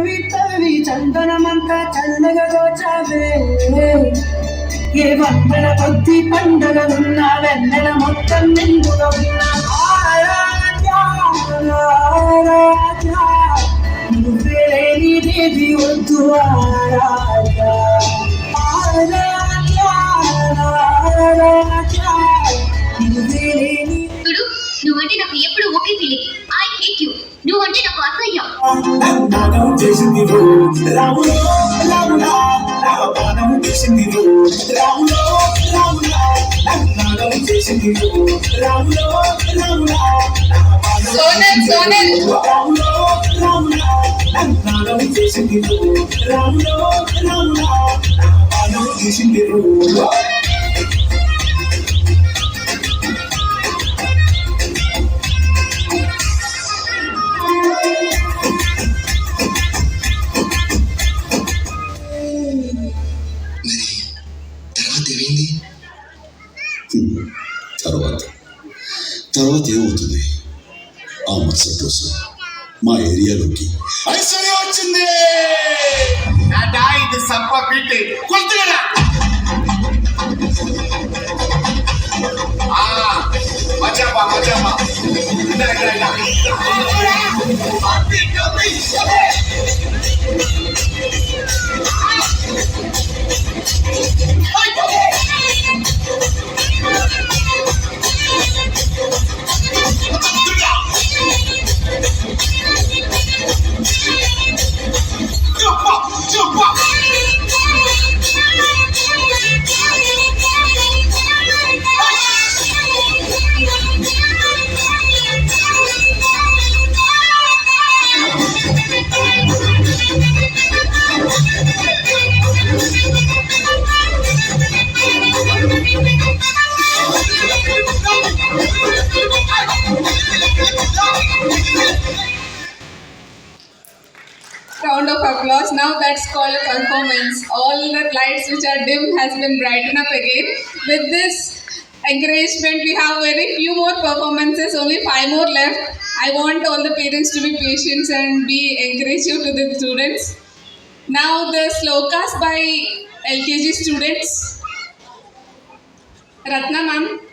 తవి తవి చందనమంతా చల్లగా దోచావే ఏ వందల కొద్ది పండుగలున్నా వెన్నెల మొత్తం నిండుగా ఉన్నా నువ్వే లేనిదేది వద్దు ఆరాధ్యా నువ్వంటే నాకు ఎప్పుడు ఒకే ఫీలింగ్. I hate you. నువ్వంటే నాకు అసహ్యం. తర్వాత ఏమవుతుంది? ఆ మరుసటి రోజు మా ఏరియాలోకి ఐశ్వర్య వచ్చింది. ఇది సప్ప పీటి కొద్దిగా మజాబా మజాబా Round of applause. Now that's called a performance. All the lights which are dim has been brightened up again. With this encouragement, we have very few more performances, only 5 more left. I want all the parents to be patient and be encouraging to the students. Now the slokas by LKG students. Ratna ma'am.